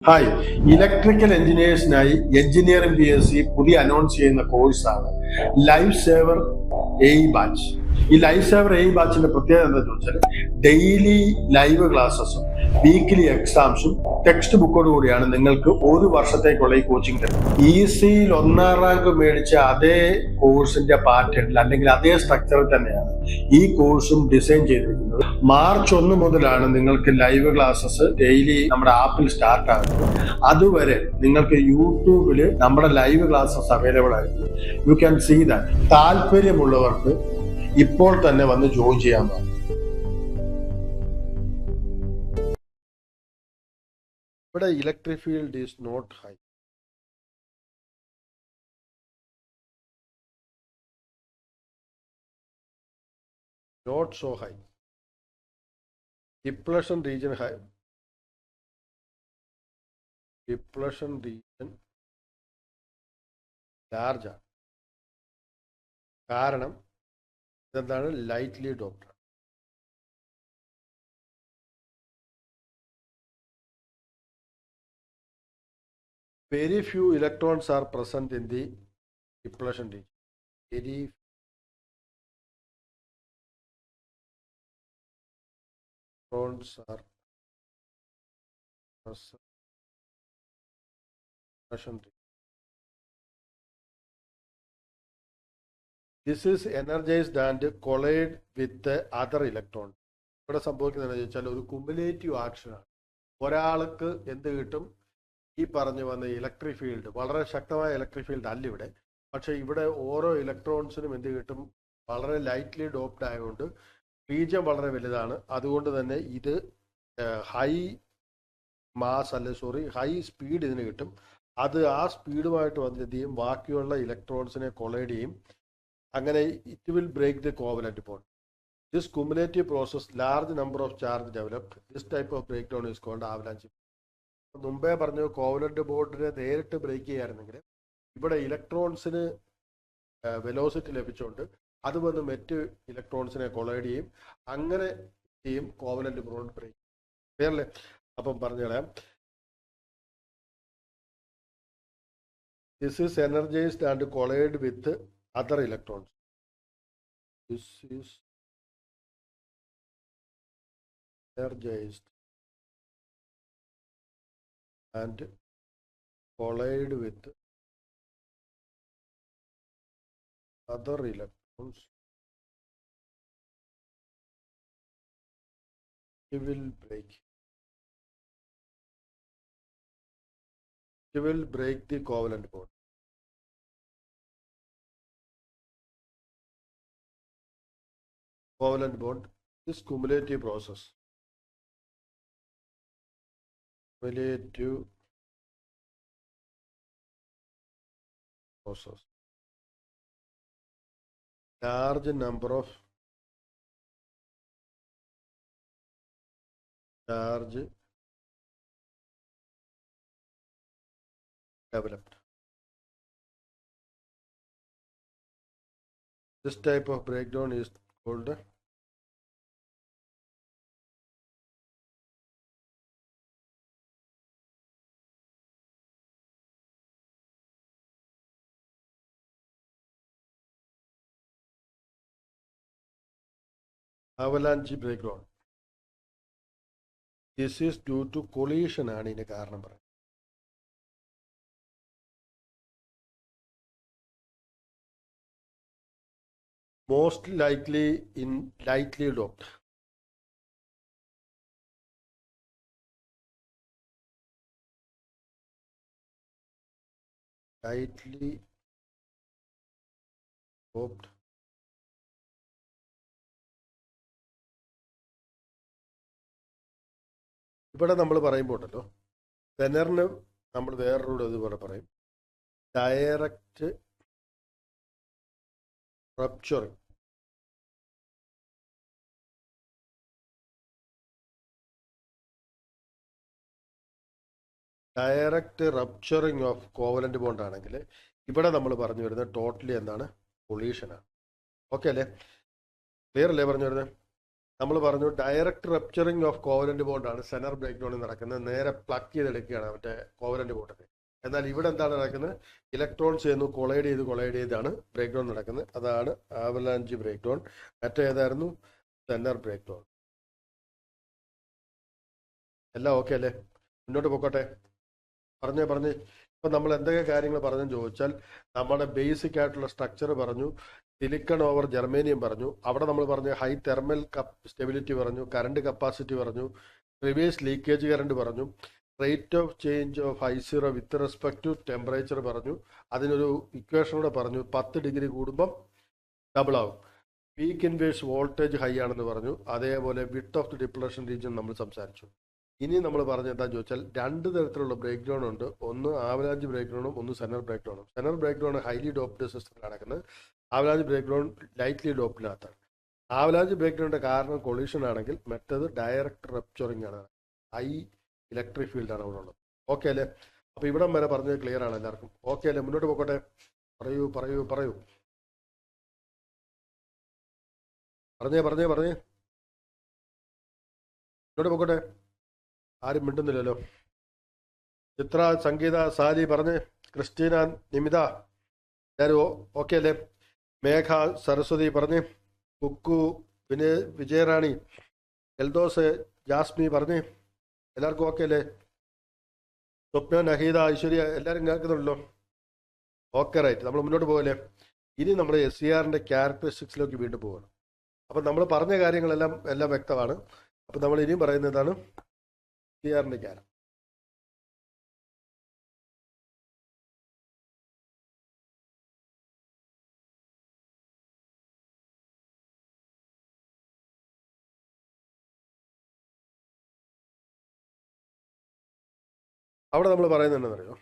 Hi, electrical എഞ്ചിനീയേഴ്സിനായി engineering PSC പുതിയ announce ചെയ്യുന്ന കോഴ്സാണ് ലൈഫ് സേവർ ബാച്ച്. ഈ ലൈഫ് സേവർ ബാച്ചിന്റെ പ്രത്യേകത എന്താ ചോദിച്ചാൽ ഡെയിലി ലൈവ് ക്ലാസ്സസും വീക്കിലി എക്സാംസും ടെക്സ്റ്റ് ബുക്കോട് കൂടിയാണ് നിങ്ങൾക്ക് ഒരു വർഷത്തേക്കുള്ള ഈ കോച്ചിങ് തരുന്നത്. ECയിൽ 1ാം റാങ്ക് മേടിച്ച അതേ കോഴ്സിന്റെ പാറ്റേണിൽ അല്ലെങ്കിൽ അതേ സ്ട്രക്ചറിൽ തന്നെയാണ് ഈ കോഴ്സും ഡിസൈൻ ചെയ്തിരിക്കുന്നത്. മാർച്ച് 1 മുതലാണ് നിങ്ങൾക്ക് ലൈവ് ക്ലാസ്സസ് ഡെയിലി നമ്മുടെ ആപ്പിൽ സ്റ്റാർട്ട് ആകുന്നത്. അതുവരെ നിങ്ങൾക്ക് യൂട്യൂബിൽ നമ്മുടെ ലൈവ് ക്ലാസ്സസ് അവൈലബിൾ ആയിരിക്കും. You can see that. താല്പര്യമുള്ളവർക്ക് ഇപ്പോൾ തന്നെ വന്ന് ജോയിൻ ചെയ്യാവുന്നതാണ്. ഇവിടെ electric field is not high. Not so high. Depletion region high. Depletion region large ആണ്. കാരണം ഇതെന്താണ്? Lightly doped. Very few electrons are present in the depletion region. Very electrons are present in depletion region. This is energized and collide with the other electron. ഇവിടെ സംഭവിക്കുന്നത് വെച്ചാൽ ഒരു cumulative ആക്ഷനാണ്. ഒരാൾക്ക് എന്ത് കിട്ടും? ഈ പറഞ്ഞു വന്ന ഇലക്ട്രിക് ഫീൽഡ്, വളരെ ശക്തമായ ഇലക്ട്രിക് ഫീൽഡ് അല്ല ഇവിടെ. പക്ഷെ ഇവിടെ ഓരോ ഇലക്ട്രോൺസിനും എന്ത് കിട്ടും? വളരെ ലൈറ്റ്ലി ഡോപ്ഡ് ആയതുകൊണ്ട് റീജിയൻ വളരെ വലുതാണ്. അതുകൊണ്ട് തന്നെ ഇത് ഹൈ മാസ് ഹൈ സ്പീഡ് ഇതിന് കിട്ടും. അത് ആ സ്പീഡുമായിട്ട് വന്നിട്ട് ചെയ്യും ബാക്കിയുള്ള ഇലക്ട്രോൺസിനെ കൊളൈഡ് ചെയ്യും. അങ്ങനെ it will break the covalent bond. This cumulative process large number of charge developed. This type of break down is called avalanche. മുമ്പേ പറഞ്ഞു കോവലന്റ് ബോണ്ടിനെ നേരിട്ട് ബ്രേക്ക് ചെയ്യായിരുന്നെങ്കിൽ ഇവിടെ ഇലക്ട്രോൺസിന് വെലോസിറ്റി ലഭിച്ചുകൊണ്ട് അത് വന്ന് മറ്റ് ഇലക്ട്രോൺസിനെ കൊളൈഡ് ചെയ്യും. അങ്ങനെ ചെയ്യും കോവലന്റ് ബോണ്ട് ബ്രേക്ക്. ക്ലിയറല്ലേ? അപ്പം പറഞ്ഞുകളയാം. This is energized and collide with other electrons. This is energized and collide with other electrons. It will break. It will break the covalent bond. Covalent bond is cumulative process. Cumulative process. Large number of charge developed. This type of breakdown is called avalanche breakdown. This is due to collision ആണ് ഇതിന് കാരണം പറയുന്നത്. Most likely in lightly doped. Lightly doped. ഇവിടെ നമ്മൾ പറയുമ്പോണ്ടല്ലോ സെനറിന് നമ്മൾ വേറൊരു ഇതുപോലെ പറയും direct rupturing. Direct rupturing of covalent bond ആണെങ്കിൽ ഇവിടെ നമ്മൾ പറഞ്ഞു വരുന്നത് ടോട്ടലി എന്താണ്? കൊളീഷനാണ്. ഓക്കെ അല്ലേ? ക്ലിയർ അല്ലേ പറഞ്ഞു വരുന്നത്? നമ്മൾ പറഞ്ഞു ഡയറക്റ്റ് റപ്ചറിങ് ഓഫ് കോവലന്റ് ബോണ്ടാണ് സെനർ ബ്രേക്ക് ഡൗണിൽ നടക്കുന്നത്. നേരെ പ്ലഗ് ചെയ്തെടുക്കുകയാണ് മറ്റേ കോവലന്റ് ബോണ്ടിനെ. എന്നാൽ ഇവിടെ എന്താണ് നടക്കുന്നത്? ഇലക്ട്രോൺസ് ചെയ്യുന്നു, കൊളൈഡ് ചെയ്താണ് ബ്രേക്ക് ഡൗൺ നടക്കുന്നത്. അതാണ് ആവലാഞ്ച് ബ്രേക്ക് ഡൗൺ. മറ്റേതായിരുന്നു? Zener break down. എല്ലാം ഓക്കെ അല്ലേ? മുന്നോട്ട് പോയിക്കോട്ടെ. പറഞ്ഞേ. ഇപ്പൊ നമ്മൾ എന്തൊക്കെ കാര്യങ്ങൾ പറഞ്ഞെന്ന് ചോദിച്ചാൽ, നമ്മുടെ ബേസിക് ആയിട്ടുള്ള സ്ട്രക്ചർ പറഞ്ഞു, സിലിക്കൺ ഓവർ ജർമേനിയം പറഞ്ഞു, അവിടെ നമ്മൾ പറഞ്ഞു ഹൈ തെർമൽ സ്റ്റെബിലിറ്റി പറഞ്ഞു, കറണ്ട് കപ്പാസിറ്റി പറഞ്ഞു, റിവേഴ്സ് ലീക്കേജ് കറണ്ട് പറഞ്ഞു, rate of change of I0 with respect to temperature പറഞ്ഞു. അതിനൊരു ഇക്വേഷൻ കൂടെ പറഞ്ഞു, 10 ഡിഗ്രി കൂടുമ്പം ഡബിൾ ആവും. പീക്ക് ഇൻവേഴ്സ് വോൾട്ടേജ് ഹൈ ആണെന്ന് പറഞ്ഞു. അതേപോലെ width of the depletion region നമ്മൾ സംസാരിച്ചു. ഇനി നമ്മൾ പറഞ്ഞ എന്താണെന്ന് ചോദിച്ചാൽ, 2 തരത്തിലുള്ള ബ്രേക്ക് ഡൗൺ ഉണ്ട്. ഒന്ന് ആവലാഞ്ച് ബ്രേക്ക് ഡൗണും ഒന്ന് സെനർ ബ്രേക്ക് ഡൗണും. Zener break down highly doped സിസ്റ്റത്തിൽ നടക്കുന്നത്. ആവലാഞ്ച് ബ്രേക്ക് ഡൗൺ ലൈറ്റ്ലി ഡോപ്ഡിനകത്താണ്. ആവലാഞ്ച് ബ്രേക്ക് ഡൗണിന്റെ കാരണം കൊളീഷൻ ആണെങ്കിൽ മറ്റേത് ഡയറക്റ്റ് റപ്ചറിങ് ആണ്. ഹൈ ഇലക്ട്രിക് ഫീൽഡാണ് അവിടെ ഉള്ളത്. ഓക്കെ അല്ലേ? അപ്പൊ ഇവിടം വരെ പറഞ്ഞത് ക്ലിയർ ആണ് എല്ലാവർക്കും? ഓക്കെ അല്ലേ? മുന്നോട്ട് പോയിക്കോട്ടെ. പറയൂ. പറഞ്ഞേ. മുന്നോട്ട് പോയിക്കോട്ടെ. ആരും മിണ്ടുന്നില്ലല്ലോ. ചിത്ര, സംഗീത, സാലി പറഞ്ഞ്. ക്രിസ്റ്റീന, നിമിത, എല്ലാവരും ഓക്കെ അല്ലേ? മേഘ, സരസ്വതി പറഞ്ഞ്. കുക്കു, വിജയറാണി, എൽദോസ്, ജാസ്മി പറഞ്ഞ്. എല്ലാവർക്കും ഓക്കെ അല്ലേ? സ്വപ്ന, നഹീദ, ഐശ്വര്യ, എല്ലാവരും കേൾക്കുന്നുണ്ടല്ലോ? Okay, right. നമ്മൾ മുന്നോട്ട് പോകല്ലേ? ഇനി നമ്മൾ SCRന്റെ ക്യാരക്ടറിസ്റ്റിക്സിലേക്ക് വീണ്ടും പോകണം. അപ്പം നമ്മൾ പറഞ്ഞ കാര്യങ്ങളെല്ലാം വ്യക്തമാണ്. അപ്പം നമ്മൾ ഇനിയും പറയുന്നതാണ് SCRന്റെ ക്യാരക്ടർ. അവിടെ നമ്മൾ പറയുന്നത് എന്താണെന്നറിയോ?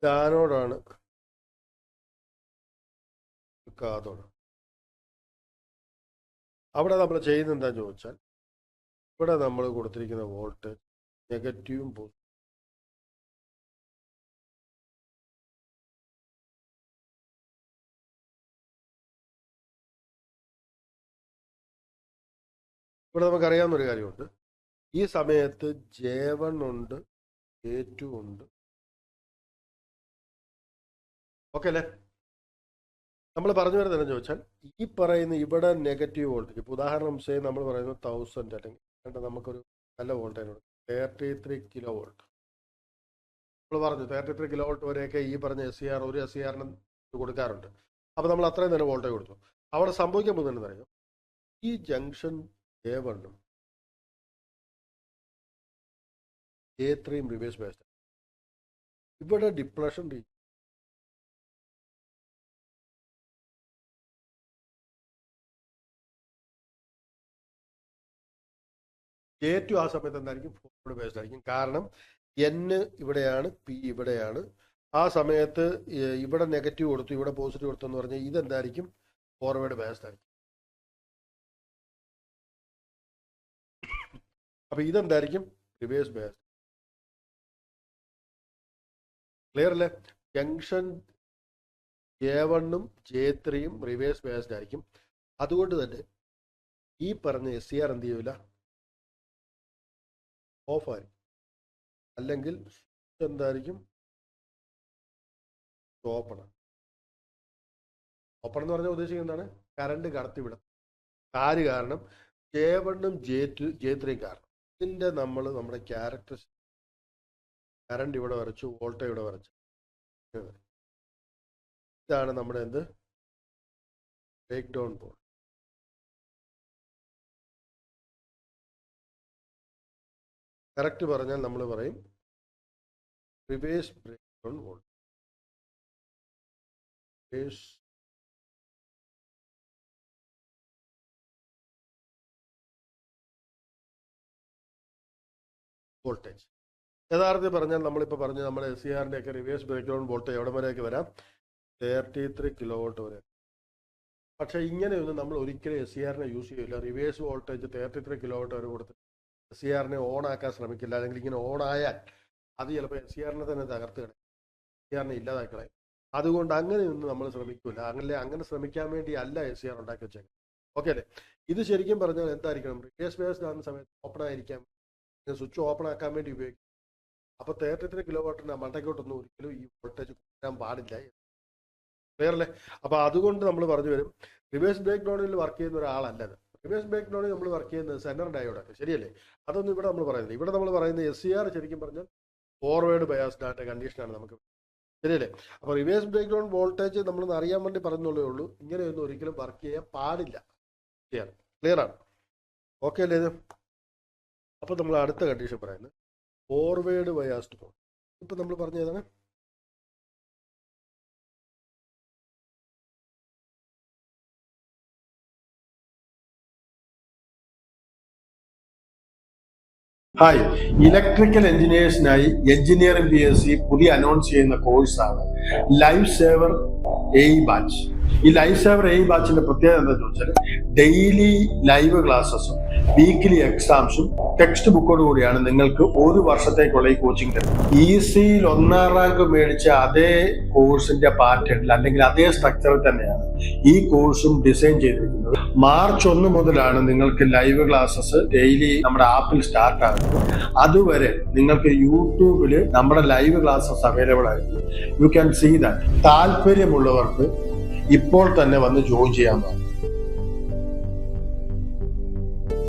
ആനോടാണ്, കാതോട്. അവിടെ നമ്മൾ ചെയ്യുന്നത് എന്താണെന്ന് ചോദിച്ചാൽ, ഇവിടെ നമ്മൾ കൊടുത്തിരിക്കുന്ന വോൾട്ടേജ് നെഗറ്റീവും പോസിറ്റീവും. ഇവിടെ നമുക്കറിയാവുന്ന ഒരു കാര്യമുണ്ട്. ഈ സമയത്ത് J1 ഉണ്ട്, J2 ഉണ്ട്. ഓക്കെ അല്ലേ? നമ്മൾ പറഞ്ഞു വരുന്നത് ചോദിച്ചാൽ, ഈ പറയുന്ന ഇവിടെ നെഗറ്റീവ് വോൾട്ടേജ്, ഇപ്പോൾ ഉദാഹരണം നമ്മൾ പറയുന്നത് 1000 അല്ലെങ്കിൽ നമുക്കൊരു നല്ല വോൾട്ടേജ് 33 കിലോ വോൾട്ട്. നമ്മൾ പറഞ്ഞു 33 കിലോ വോൾട്ട് വരെയൊക്കെ ഈ പറഞ്ഞ SCR ഒരു SCRന് കൊടുക്കാറുണ്ട്. അപ്പോൾ നമ്മൾ അത്രയും തന്നെ വോൾട്ടേജ് കൊടുത്തു. അവിടെ സംഭവിക്കാൻ പോകുന്നത് അറിയാം, ഈ ജംഗ്ഷൻ J1ഉം J3യും റിവേഴ്സ് ബേസ്ഡ്. ഇവിടെ ഡിപ്ലഷൻ റീജിയൻ J2 ആ സമയത്ത് എന്തായിരിക്കും? ഫോർവേഡ് ബേസ്ഡ് ആയിരിക്കും. കാരണം N ഇവിടെയാണ്, P ഇവിടെയാണ്. ആ സമയത്ത് ഇവിടെ നെഗറ്റീവ് കൊടുത്തു, ഇവിടെ പോസിറ്റീവ് കൊടുത്തു എന്ന് പറഞ്ഞാൽ ഇതെന്തായിരിക്കും? ഫോർവേഡ് ബേസ്ഡ് ആയിരിക്കും. അപ്പൊ ഇതെന്തായിരിക്കും? Reverse biased. ക്ലിയർ അല്ലേ? ജംഗ്ഷൻ J1ഉം J3യും റിവേഴ്സ് ബേസ്ഡ് ആയിരിക്കും. അതുകൊണ്ട് തന്നെ ഈ പറഞ്ഞ SCR എന്ത് ചെയ്യൂല? ഓഫ് ആയിരിക്കും. അല്ലെങ്കിൽ എന്തായിരിക്കും? ഓപ്പൺ എന്ന് പറഞ്ഞാൽ ഉദ്ദേശിക്കുന്നത് എന്താണ്? കറണ്ട് കടത്തിവിടും. ആര് കാരണം? J1ഉം J3യും കാരണം. ഇതിന്റെ നമ്മുടെ ക്യാരക്ടറിസ്റ്റിക്സ് കറണ്ട് ഇവിടെ വരച്ചു, വോൾട്ടേജ് ഇവിടെ വരച്ചു. ഇതാണ് നമ്മുടെ എന്ത്? Break down board. കറക്റ്റ് പറഞ്ഞാൽ നമ്മൾ പറയും reverse breakdown voltage. Voltage യഥാർത്ഥത്തിൽ പറഞ്ഞാൽ നമ്മളിപ്പോൾ പറഞ്ഞ നമ്മുടെ SCRന്റെ ഒക്കെ റിവേഴ്സ് ബ്രേക്ക് ഡൗൺ വോൾട്ടേജ് എവിടെ വരെയൊക്കെ വരാം? 33 കിലോ വോൾട്ട് വരെ. പക്ഷേ ഇങ്ങനെയൊന്നും നമ്മൾ ഒരിക്കലും SCR യൂസ് ചെയ്യില്ല. റിവേഴ്സ് വോൾട്ടേജ് 33 കിലോവാട്ട് വരെ കൊടുത്തിട്ട് SCR ഓൺ ആക്കാൻ ശ്രമിക്കില്ല. അല്ലെങ്കിൽ ഇങ്ങനെ ഓൺ ആയാൽ അത് ചിലപ്പോൾ SCR തന്നെ തകർത്ത് കളയും, SCR ഇല്ലാതാക്കി കളയും. അതുകൊണ്ട് അങ്ങനെയൊന്നും നമ്മൾ ശ്രമിക്കില്ല. അങ്ങനെ ശ്രമിക്കാൻ വേണ്ടി അല്ല SCR ഉണ്ടാക്കി വെച്ചേക്കുന്നത്. ഓക്കെ അല്ലേ? ഇത് ശരിക്കും പറഞ്ഞാൽ എന്തായിരിക്കണം, റിവേഴ്സ് ബയസ്ഡ് ആകുന്ന സമയത്ത് ഓപ്പൺ ആയിരിക്കാം, സ്വിച്ച് ഓപ്പൺ ആക്കാൻ വേണ്ടി ഉപയോഗിക്കും. അപ്പോൾ 33 കിലോവാട്ടിൻ്റെ മണ്ടയ്ക്കോട്ടൊന്നും ഒരിക്കലും ഈ വോൾട്ടേജ് കൂട്ടാൻ പാടില്ല. ക്ലിയർ അല്ലേ? അപ്പോൾ അതുകൊണ്ട് നമ്മൾ പറഞ്ഞു വരും, റിവേഴ്സ് ബ്രേക്ക് ഡൗണിൽ വർക്ക് ചെയ്യുന്ന ഒരാളല്ലത്. റിവേഴ്സ് ബ്രേക്ക് ഡൗണിൽ നമ്മൾ വർക്ക് ചെയ്യുന്നത് സെൻറ്റർ ഡയോഡൊക്കെ, ശരിയല്ലേ? അതൊന്നും ഇവിടെ നമ്മൾ പറയുന്നില്ല. ഇവിടെ നമ്മൾ പറയുന്നത് SCR ശരിക്കും പറഞ്ഞാൽ ഫോർവേഡ് ബയാസ്ഡ് ആയിട്ട് കണ്ടീഷനാണ് നമുക്ക്, ശരിയല്ലേ? അപ്പോൾ റിവേഴ്സ് ബ്രേക്ക് ഡൗൺ വോൾട്ടേജ് നമ്മളൊന്ന് അറിയാൻ വേണ്ടി പറയുന്നുള്ളേ ഉള്ളൂ. ഇങ്ങനെയൊന്നും ഒരിക്കലും വർക്ക് ചെയ്യാൻ പാടില്ല. ക്ലിയർ ആണ്? ഓക്കെ അല്ലേ ഇത്? അപ്പോൾ നമ്മൾ അടുത്ത കണ്ടീഷൻ പറയുന്നത് ഫോർവേഡ് ബയാസ്ഡ് മോഡ്. ഇപ്പം നമ്മൾ പറഞ്ഞതാണ് ഹായ്, ഇലക്ട്രിക്കൽ എഞ്ചിനീയേഴ്സിനായി എഞ്ചിനീയറിംഗ് PSC പുതിയ അനൗൺസ് ചെയ്യുന്ന കോഴ്സാണ് ലൈഫ് സേവർ AE ബാച്ച്. ഈ ലൈഫ് സേവർ AE ബാച്ചിന്റെ പ്രത്യേകത എന്താണെന്ന് ചോദിച്ചാൽ ഡെയിലി ലൈവ് ക്ലാസ്സസും വീക്കിലി എക്സാംസും ടെക്സ്റ്റ് ബുക്കോട് കൂടിയാണ് നിങ്ങൾക്ക് ഒരു വർഷത്തേക്കുള്ള ഈ കോച്ചിങ് തരുന്നത്. ECയിൽ 1ാം റാങ്ക് മേടിച്ച അതേ കോഴ്സിന്റെ പാറ്റേണിൽ അല്ലെങ്കിൽ അതേ സ്ട്രക്ചറിൽ തന്നെയാണ് ഈ കോഴ്സും ഡിസൈൻ ചെയ്തിരിക്കുന്നത്. മാർച്ച് 1 മുതലാണ് നിങ്ങൾക്ക് ലൈവ് ക്ലാസ്സസ് ഡെയിലി നമ്മുടെ ആപ്പിൽ സ്റ്റാർട്ട് ആകുന്നത്. അതുവരെ നിങ്ങൾക്ക് യൂട്യൂബിൽ നമ്മുടെ ലൈവ് ക്ലാസ്സസ് അവൈലബിൾ ആയിരിക്കും. You can see that. താല്പര്യമുള്ളവർക്ക് ഇപ്പോൾ തന്നെ വന്ന് ജോയിൻ ചെയ്യാൻ പറ്റും.